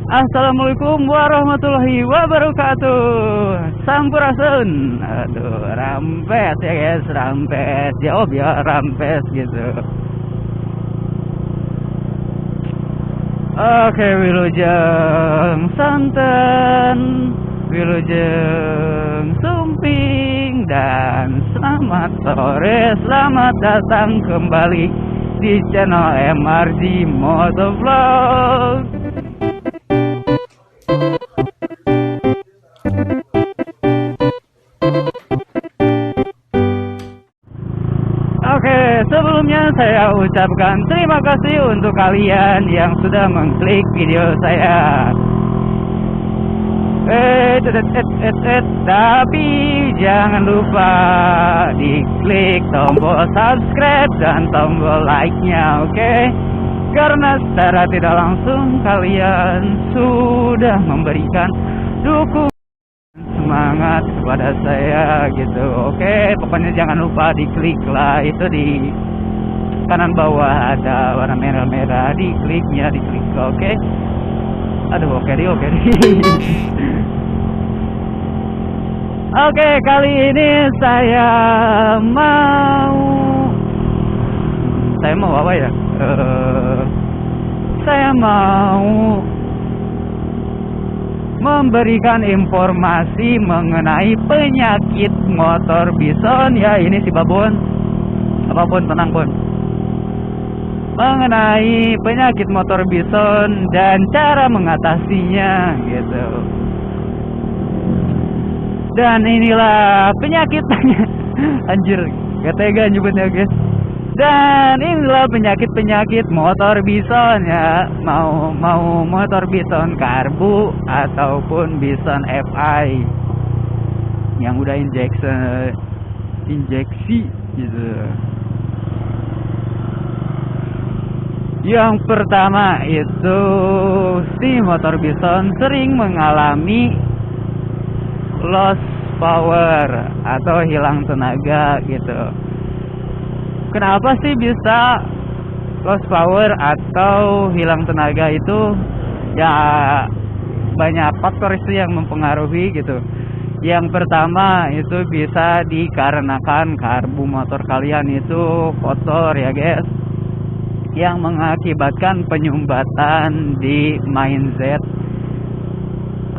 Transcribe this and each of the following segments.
Assalamualaikum warahmatullahi wabarakatuh. Sampurasun. Aduh, rampes ya guys, rampes. Jawab ya, rampes gitu. Oke, wilujeng santen, wilujeng sumping, dan selamat sore, selamat datang kembali di channel MRG Motovlog. Oke, sebelumnya saya ucapkan terima kasih untuk kalian yang sudah mengklik video saya. Tapi jangan lupa diklik tombol subscribe dan tombol like-nya, oke? Karena secara tidak langsung kalian sudah memberikan dukungan semangat kepada saya gitu. Oke, pokoknya jangan lupa diklik lah, itu di kanan bawah ada warna merah-merah, dikliknya, diklik, oke? Aduh, oke nih. Oke, kali ini saya mau apa ya? Saya mau memberikan informasi mengenai penyakit motor bison ya. Ini si Babon, apapun tenang pun, mengenai penyakit motor bison dan cara mengatasinya gitu. Dan inilah penyakitnya. Anjir, gak tega nyebutnya guys. Dan inilah penyakit-penyakit motor bison ya. Mau motor bison karbu ataupun bison FI yang udah injeksi gitu. Yang pertama itu si motor bison sering mengalami loss power atau hilang tenaga gitu. Kenapa sih bisa loss power atau hilang tenaga itu? Ya banyak faktor itu yang mempengaruhi gitu. Yang pertama itu bisa dikarenakan karbu motor kalian itu kotor ya guys, yang mengakibatkan penyumbatan di main Z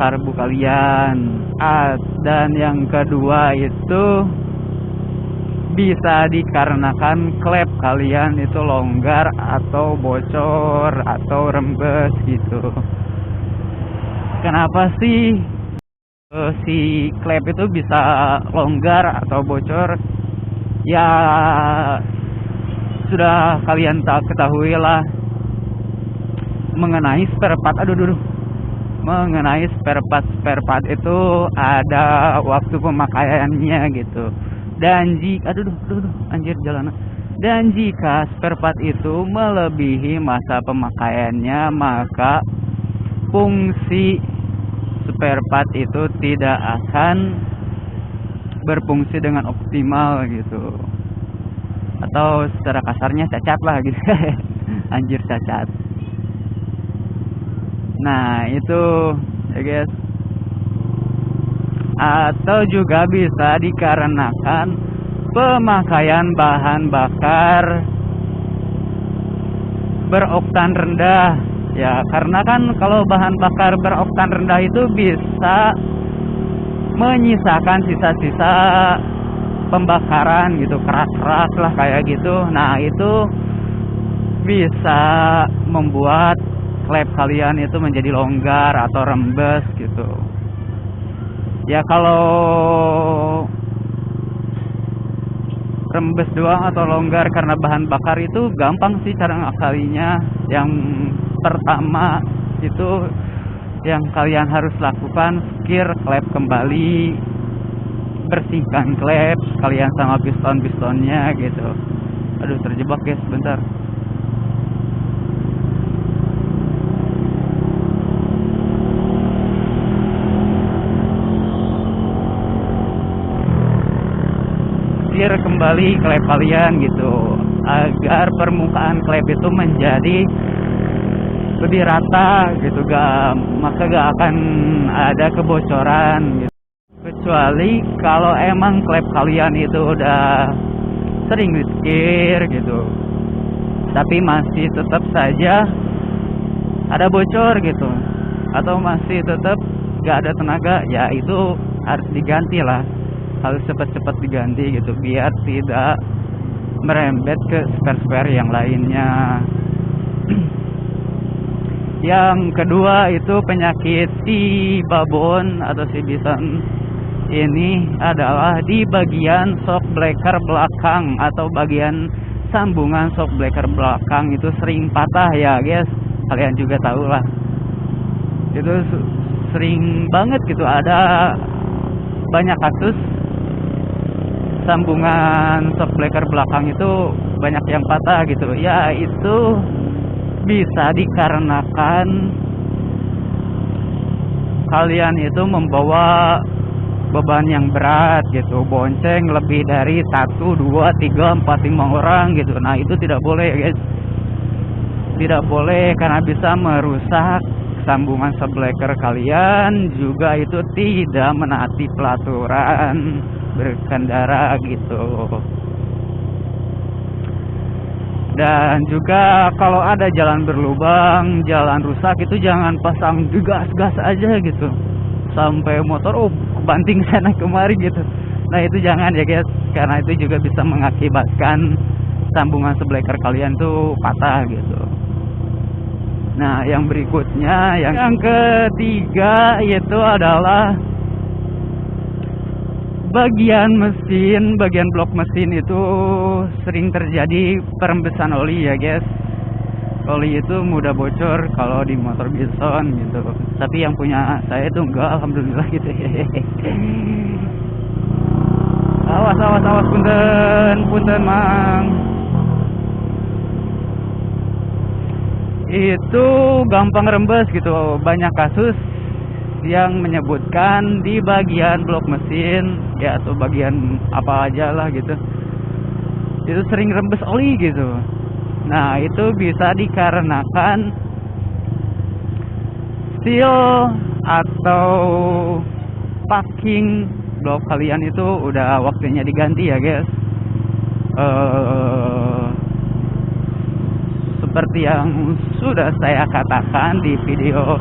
karbu kalian. Dan yang kedua itu bisa dikarenakan klep kalian itu longgar atau bocor atau rembes gitu. Kenapa sih si klep itu bisa longgar atau bocor? Ya sudah kalian ketahui lah mengenai spare part. Mengenai spare part itu ada waktu pemakaiannya gitu. Dan jika Dan jika spare part itu melebihi masa pemakaiannya, maka fungsi spare part itu tidak akan berfungsi dengan optimal gitu. Atau secara kasarnya cacat lah gitu. Anjir, cacat. Nah itu ya guys. Atau juga bisa dikarenakan pemakaian bahan bakar beroktan rendah ya. Karena kan kalau bahan bakar beroktan rendah itu bisa menyisakan sisa-sisa pembakaran gitu, kerak-kerak lah kayak gitu. Nah itu bisa membuat klep kalian itu menjadi longgar atau rembes gitu. Ya kalau rembes doang atau longgar karena bahan bakar itu gampang sih cara ngakalinya. Yang pertama itu yang kalian harus lakukan, skir klep kembali, bersihkan klep kalian sama piston-pistonnya gitu. Aduh, terjebak guys, bentar. Kembali klep kalian gitu, agar permukaan klep itu menjadi lebih rata gitu, maka gak akan ada kebocoran gitu. Kecuali kalau emang klep kalian itu udah sering disekir gitu, tapi masih tetap saja ada bocor gitu, atau masih tetap gak ada tenaga, ya itu harus diganti lah, harus cepat-cepat diganti gitu, biar tidak merembet ke spare-spare yang lainnya. Yang kedua itu penyakit si babon atau si bison ini adalah di bagian shock breaker belakang atau bagian sambungan shock breaker belakang itu sering patah ya guys. Kalian juga tahu lah, itu sering banget gitu, ada banyak kasus sambungan shock breaker belakang itu banyak yang patah gitu. Ya itu bisa dikarenakan kalian itu membawa beban yang berat gitu, bonceng lebih dari 1, 2, 3, 4, 5 orang gitu. Nah itu tidak boleh guys, tidak boleh, karena bisa merusak sambungan shockbreaker kalian, juga itu tidak menaati pelaturan berkendara gitu. Dan juga kalau ada jalan berlubang, jalan rusak, itu jangan pasang gas aja gitu sampai motor banting sana kemari gitu. Nah itu jangan ya guys, karena itu juga bisa mengakibatkan sambungan shockbreaker kalian tuh patah gitu. Nah yang berikutnya, yang ketiga itu adalah bagian mesin, bagian blok mesin itu sering terjadi perembesan oli ya guys. Oli itu mudah bocor kalau di motor bison gitu, tapi yang punya saya itu enggak, alhamdulillah gitu. Awas punten mang. Itu gampang rembes gitu, banyak kasus yang menyebutkan di bagian blok mesin ya, atau bagian apa aja lah gitu, itu sering rembes oli gitu. Nah itu bisa dikarenakan seal atau packing blok kalian itu udah waktunya diganti ya guys. Seperti yang sudah saya katakan di video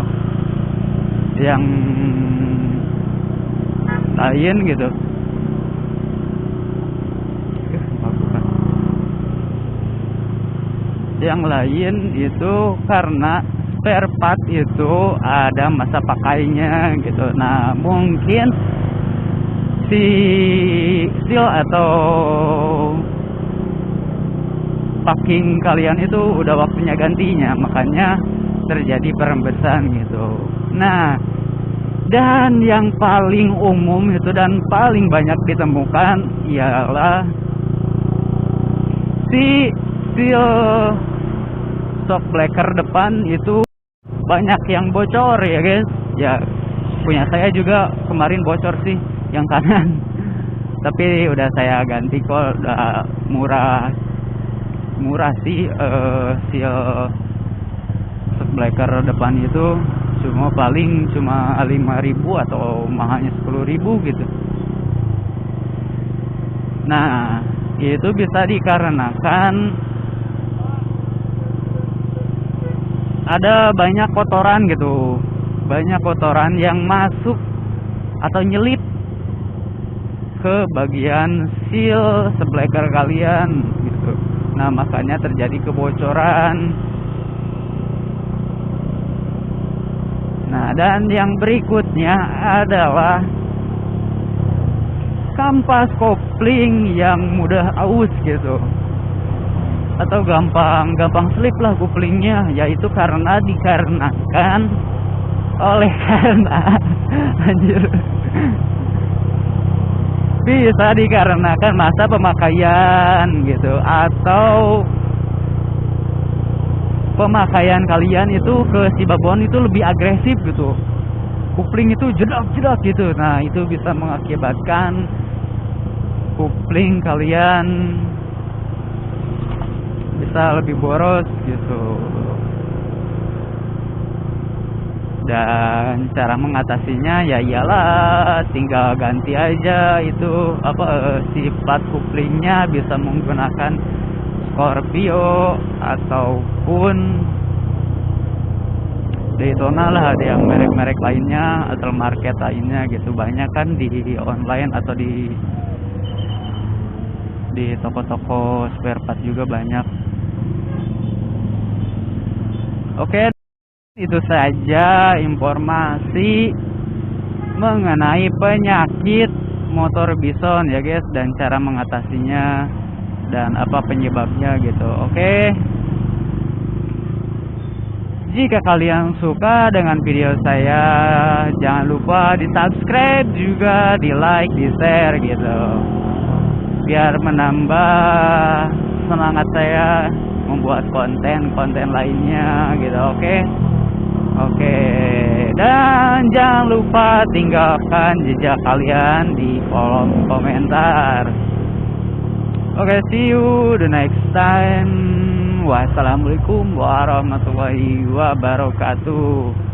yang lain gitu. Yang lain itu karena spare part itu ada masa pakainya gitu. Nah mungkin si seal atau packing kalian itu udah waktunya gantinya, makanya terjadi perembesan gitu. Nah dan yang paling umum itu dan paling banyak ditemukan ialah si seal shockbreaker depan itu banyak yang bocor ya guys. Ya punya saya juga kemarin bocor sih yang kanan, tapi udah saya ganti kok, udah murah sih. Seal shockbreaker depan itu paling cuma 5.000 atau mahalnya 10.000 gitu. Nah itu bisa dikarenakan ada banyak kotoran gitu, banyak kotoran yang masuk atau nyelip ke bagian seal shockbreaker kalian gitu. Nah makanya terjadi kebocoran. Nah dan yang berikutnya adalah kampas kopling yang mudah aus gitu, atau gampang slip lah koplingnya, yaitu dikarenakan anjir, bisa dikarenakan masa pemakaian gitu, atau pemakaian kalian itu ke si babon itu lebih agresif gitu, kopling itu jedak gitu. Nah itu bisa mengakibatkan kopling kalian bisa lebih boros gitu. Dan cara mengatasinya ya iyalah tinggal ganti aja itu si plat kuplingnya, bisa menggunakan Scorpio ataupun Daytona lah, ada yang merek-merek lainnya atau market lainnya gitu, banyak kan di online atau di toko-toko spare part juga banyak. Oke, itu saja informasi mengenai penyakit motor bison ya guys, dan cara mengatasinya dan apa penyebabnya gitu. Oke, jika kalian suka dengan video saya, jangan lupa di subscribe juga, di like, di share gitu, biar menambah semangat saya membuat konten lainnya gitu. Oke, dan jangan lupa tinggalkan jejak kalian di kolom komentar. Oke, see you the next time. Wassalamualaikum warahmatullahi wabarakatuh.